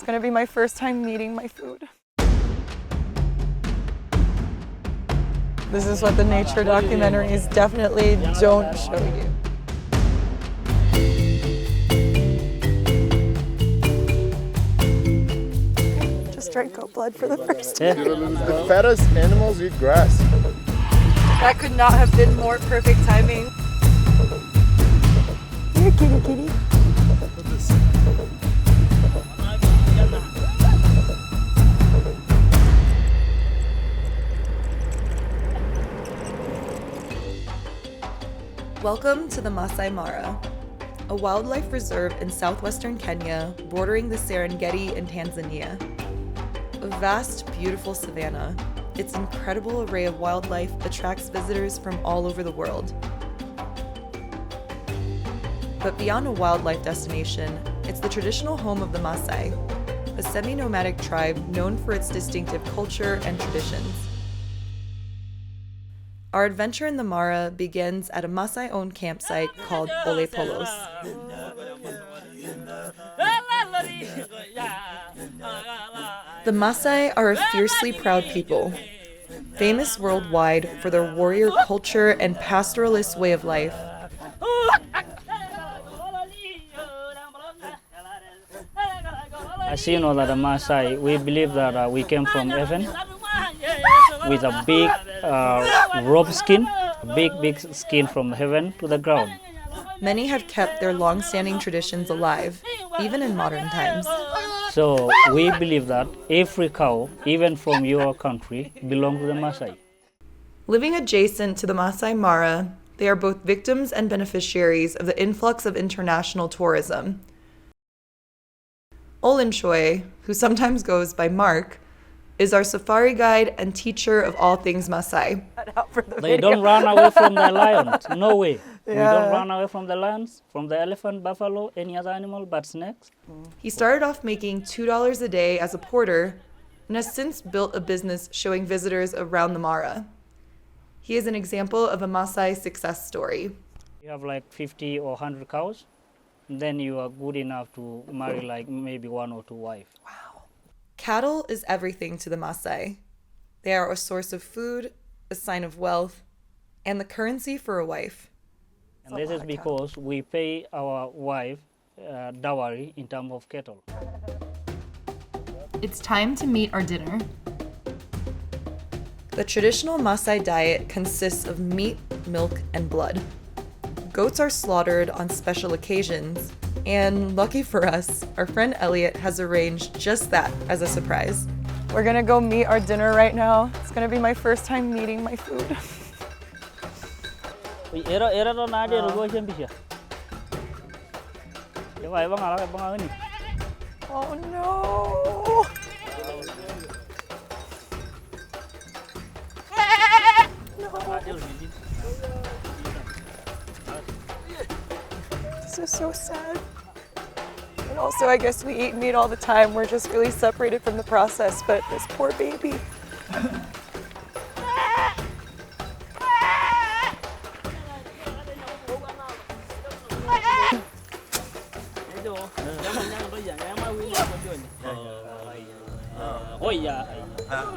It's gonna be my first time meeting my food. This is what the nature documentaries definitely don't show you. Just drank goat blood for the first time. The fattest animals eat grass. That could not have been more perfect timing. Here, kitty, kitty. Welcome to the Masai Mara, a wildlife reserve in southwestern Kenya bordering the Serengeti in Tanzania. A vast, beautiful savanna, its incredible array of wildlife attracts visitors from all over the world. But beyond a wildlife destination, it's the traditional home of the Maasai, a semi-nomadic tribe known for its distinctive culture and traditions. Our adventure in the Mara begins at a Maasai-owned campsite called Ole Polos. The Maasai are a fiercely proud people, famous worldwide for their warrior culture and pastoralist way of life. As you know that the Maasai, we believe that we came from heaven with a big rope skin, big skin from heaven to the ground. Many have kept their long-standing traditions alive, even in modern times. So we believe that every cow, even from your country, belongs to the Maasai. Living adjacent to the Masai Mara, they are both victims and beneficiaries of the influx of international tourism. Olinchoy, who sometimes goes by Mark, is our safari guide and teacher of all things Maasai. They don't run away from the lions, no way. Yeah. We don't run away from the lions, from the elephant, buffalo, any other animal but snakes. He started off making $2 a day as a porter and has since built a business showing visitors around the Mara. He is an example of a Maasai success story. You have like 50 or 100 cows, and then you are good enough to marry like maybe 1 or 2 wives. Wow. Cattle is everything to the Maasai. They are a source of food, a sign of wealth, and the currency for a wife. And this is because we pay our wife dowry in terms of cattle. It's time to meet our dinner. The traditional Maasai diet consists of meat, milk, and blood. Goats are slaughtered on special occasions, and lucky for us, our friend Elliot has arranged just that as a surprise. We're gonna go meet our dinner right now. It's gonna be my first time meeting my food. Oh no! This is so sad. And also, I guess we eat meat all the time. We're just really separated from the process, but this poor baby.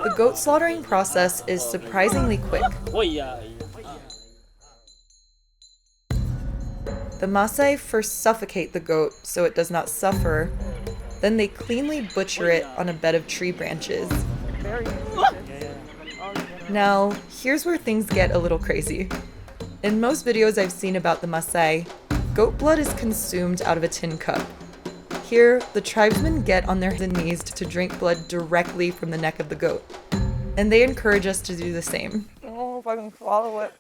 The goat slaughtering process is surprisingly quick. The Maasai first suffocate the goat so it does not suffer, then they cleanly butcher it on a bed of tree branches. Now, here's where things get a little crazy. In most videos I've seen about the Maasai, goat blood is consumed out of a tin cup. Here, the tribesmen get on their hands and knees to drink blood directly from the neck of the goat. And they encourage us to do the same. I don't know if I can swallow it.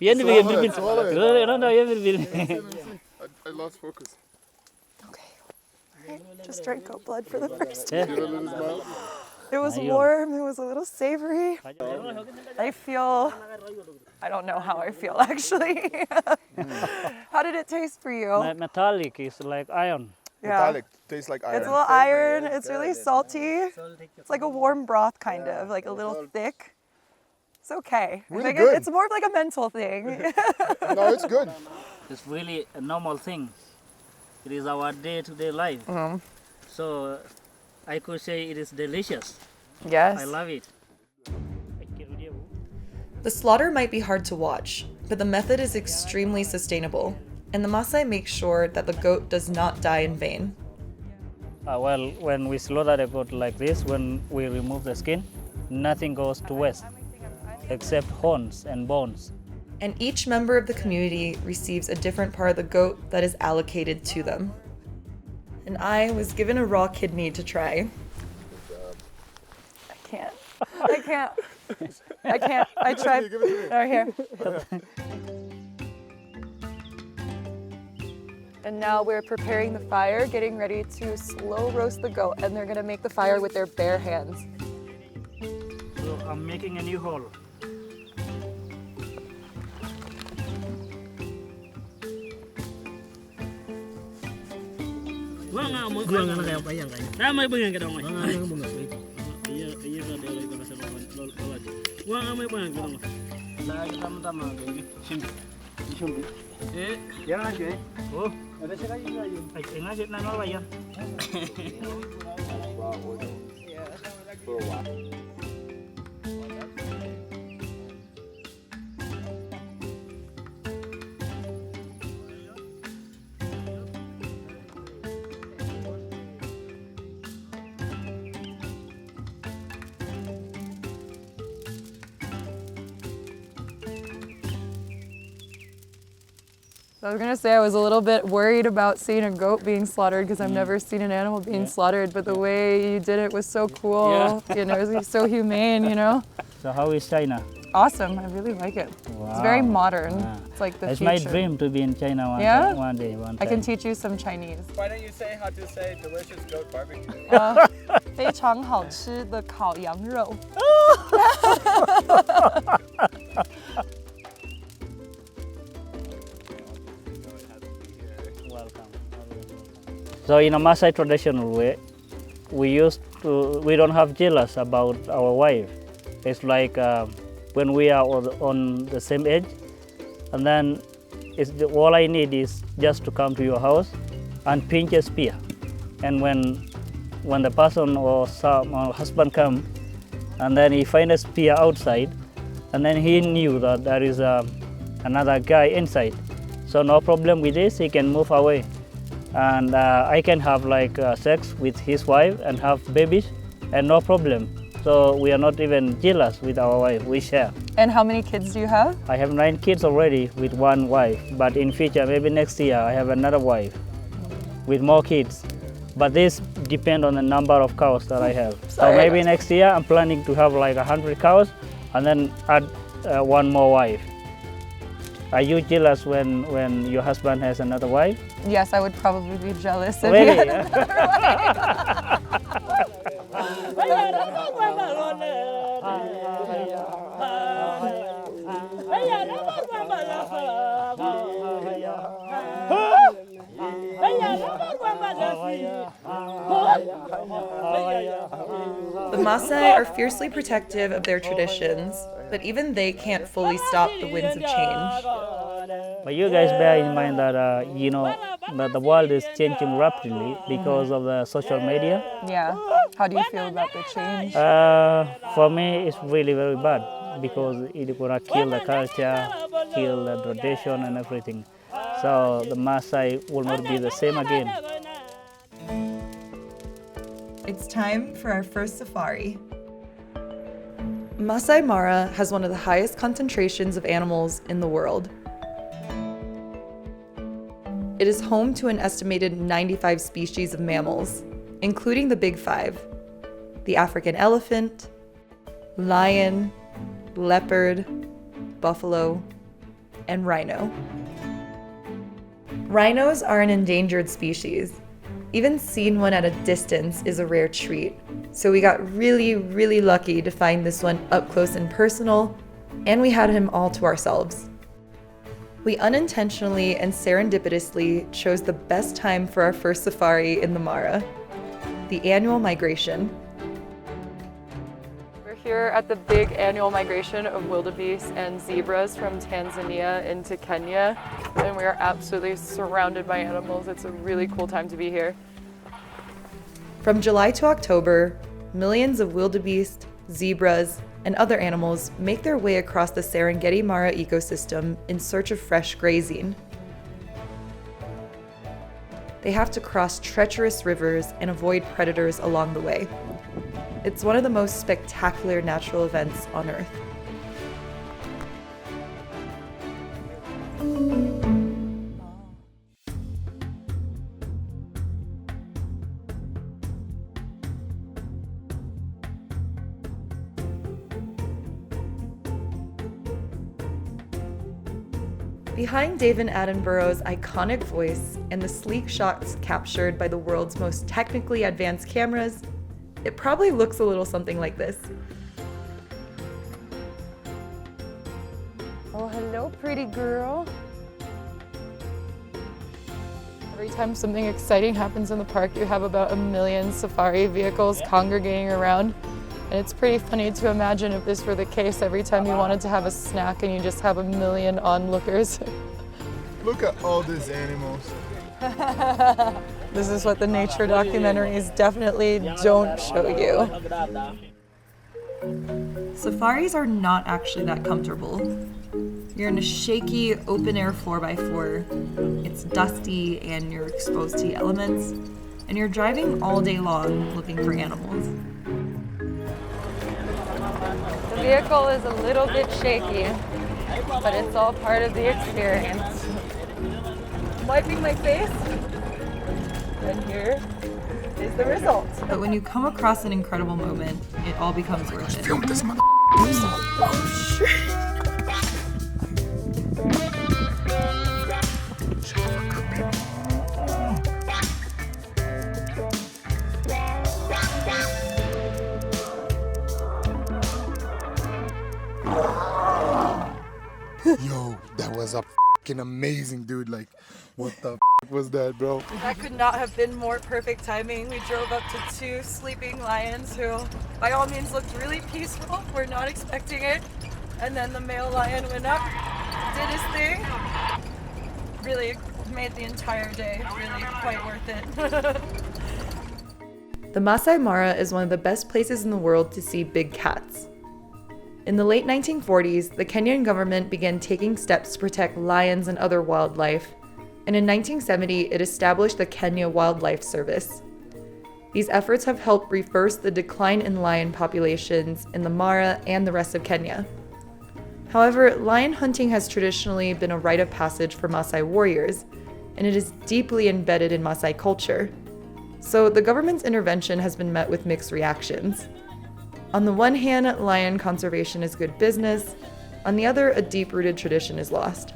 I lost focus. Okay. All right. Just drank goat blood for the first time. Did a little smile? It was warm. It was a little savory. I don't know how I feel actually. How did it taste for you? Metallic is like iron. Yeah. Metallic, tastes like iron. It's a little iron. It's really salty. It's like a warm broth kind of, like a little thick. It's okay. Really I think good. it's more of like a mental thing. No, it's good. It's really a normal thing. It is our day-to-day life. So I could say it is delicious. Yes. I love it. The slaughter might be hard to watch, but the method is extremely sustainable, and the Maasai make sure that the goat does not die in vain. Well, when we slaughter a goat like this, when we remove the skin, nothing goes to waste except horns and bones. And each member of the community receives a different part of the goat that is allocated to them. And I was given a raw kidney to try. I can't. I tried. Right here. And now we're preparing the fire, getting ready to slow roast the goat, and they're gonna make the fire with their bare hands. So I'm making a new hole. I was gonna say I was a little bit worried about seeing a goat being slaughtered because I've never seen an animal being slaughtered, but the way you did it was so cool. You know, it was so humane, you know? So how is China? Awesome, I really like it. Wow. It's very modern. Yeah. It's like the It's future. my dream to be in China one day. One I can time. teach you some Chinese. Why don't you say how to say delicious goat barbecue? 非常好吃的烤羊肉。 So in a Maasai traditional way, we don't have jealous about our wife. It's like when we are on the same age, and then all I need is just to come to your house and pinch a spear. And when the person or husband come, and then he find a spear outside, and then he knew that there is another guy inside. So no problem with this, he can move away. And I can have like sex with his wife and have babies, and no problem. So we are not even jealous with our wife, we share. And how many kids do you have? I have 9 kids already with one wife, but in future, maybe next year, I have another wife with more kids. But this depends on the number of cows that I have. So maybe next year, I'm planning to have like 100 cows and then add one more wife. Are you jealous when your husband has another wife? Yes, I would probably be jealous if Really? he had another The Maasai are fiercely protective of their traditions, but even they can't fully stop the winds of change. But you guys bear in mind that you know that the world is changing rapidly because of the social media. Yeah. How do you feel about the change? For me, it's really very bad because it's gonna kill the culture, kill the tradition and everything. So the Maasai will not be the same again. It's time for our first safari. Masai Mara has one of the highest concentrations of animals in the world. It is home to an estimated 95 species of mammals, including the big 5: the African elephant, lion, leopard, buffalo, and rhino. Rhinos are an endangered species. Even seeing one at a distance is a rare treat. So we got really, really lucky to find this one up close and personal, and we had him all to ourselves. We unintentionally and serendipitously chose the best time for our first safari in the Mara, the annual migration. We're here at the big annual migration of wildebeest and zebras from Tanzania into Kenya, and we are absolutely surrounded by animals. It's a really cool time to be here. From July to October, millions of wildebeest, zebras, and other animals make their way across the Serengeti Mara ecosystem in search of fresh grazing. They have to cross treacherous rivers and avoid predators along the way. It's one of the most spectacular natural events on Earth. Behind David Attenborough's iconic voice and the sleek shots captured by the world's most technically advanced cameras, it probably looks a little something like this. Oh, hello, pretty girl. Every time something exciting happens in the park, you have about 1 million safari vehicles congregating around. And it's pretty funny to imagine if this were the case every time you wanted to have a snack and you just have 1 million onlookers. Look at all these animals. This is what the nature documentaries definitely don't show you. Safaris are not actually that comfortable. You're in a shaky, open-air 4x4. It's dusty and you're exposed to the elements. And you're driving all day long looking for animals. The vehicle is a little bit shaky, but it's all part of the experience. I'm wiping my face, and here is the result. But when you come across an incredible moment, it all becomes worth it. Film this mother. Yo, that was a fucking amazing, dude. Like, what the was that, bro? That could not have been more perfect timing. We drove up to 2 sleeping lions who, by all means, looked really peaceful. We're not expecting it. And then the male lion went up, did his thing. Really made the entire day really quite worth it. The Masai Mara is one of the best places in the world to see big cats. In the late 1940s, the Kenyan government began taking steps to protect lions and other wildlife, and in 1970, it established the Kenya Wildlife Service. These efforts have helped reverse the decline in lion populations in the Mara and the rest of Kenya. However, lion hunting has traditionally been a rite of passage for Maasai warriors, and it is deeply embedded in Maasai culture. So the government's intervention has been met with mixed reactions. On the one hand, lion conservation is good business. On the other, a deep-rooted tradition is lost.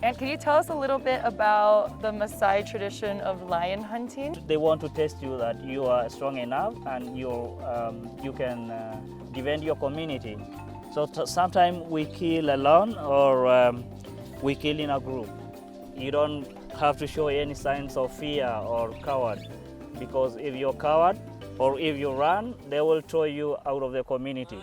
And can you tell us a little bit about the Maasai tradition of lion hunting? They want to test you that you are strong enough and you can defend your community. So sometimes we kill alone or we kill in a group. You don't have to show any signs of fear or coward, because if you're coward or if you run, they will throw you out of the community.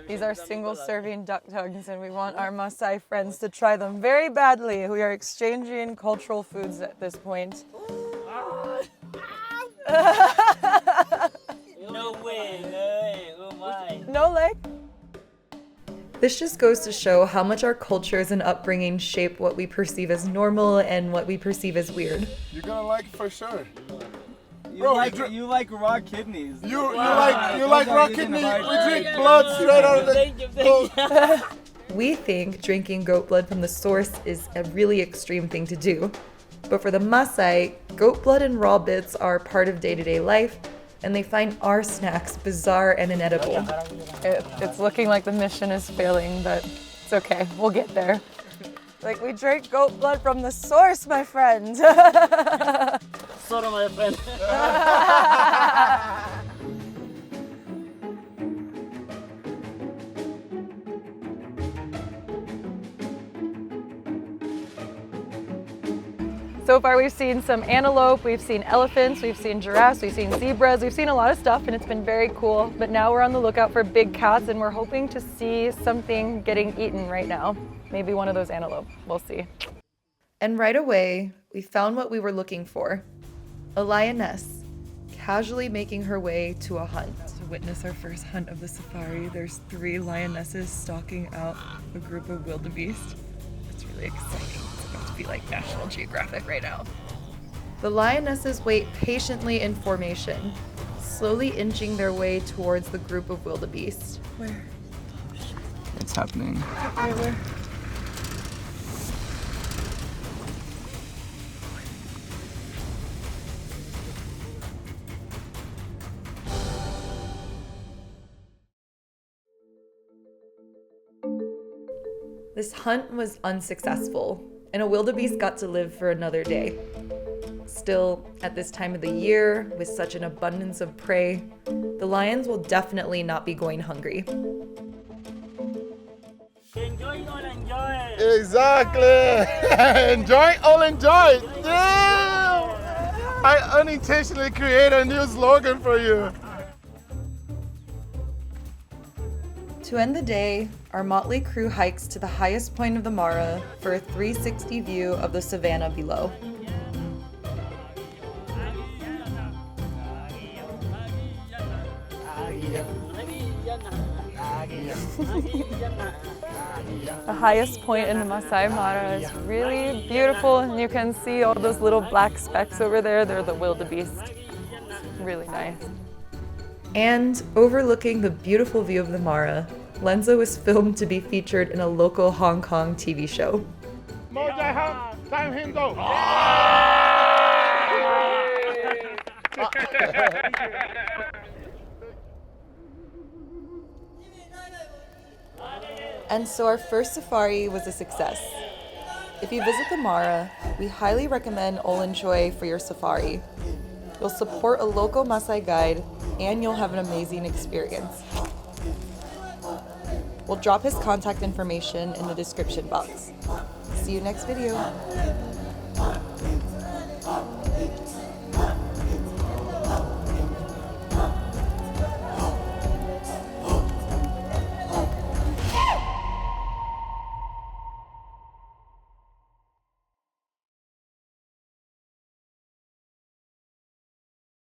These are single-serving duck tongues, and we want our Maasai friends to try them very badly. We are exchanging cultural foods at this point. No way, oh my. No leg? This just goes to show how much our cultures and upbringing shape what we perceive as normal and what we perceive as weird. You're gonna like it for sure. You like raw kidneys. You like raw kidney. We drink blood straight out of the. We think drinking goat blood from the source is a really extreme thing to do. But for the Maasai, goat blood and raw bits are part of day-to-day life, and they find our snacks bizarre and inedible. It's looking like the mission is failing, but it's okay. We'll get there. Like, we drink goat blood from the source, my friend. Sorry, my friend. So far we've seen some antelope, we've seen elephants, we've seen giraffes, we've seen zebras, we've seen a lot of stuff and it's been very cool. But now we're on the lookout for big cats and we're hoping to see something getting eaten right now. Maybe one of those antelope, we'll see. And right away, we found what we were looking for. A lioness, casually making her way to a hunt. To witness our first hunt of the safari, there's 3 lionesses stalking out a group of wildebeest. It's really exciting. It's about to be like National Geographic right now. The lionesses wait patiently in formation, slowly inching their way towards the group of wildebeest. Where? It's happening. Where? This hunt was unsuccessful, and a wildebeest got to live for another day. Still, at this time of the year, with such an abundance of prey, the lions will definitely not be going hungry. Enjoy all enjoy. Exactly. Enjoy, all enjoy. Yeah. I unintentionally created a new slogan for you. To end the day, our motley crew hikes to the highest point of the Mara for a 360 view of the savannah below. The highest point in the Masai Mara is really beautiful and you can see all those little black specks over there. They're the wildebeest. Really nice. And overlooking the beautiful view of the Mara, Lenza was filmed to be featured in a local Hong Kong TV show. And so our first safari was a success. If you visit the Mara, we highly recommend Olenjoy for your safari. You'll support a local Maasai guide and you'll have an amazing experience. We'll drop his contact information in the description box. See you next video.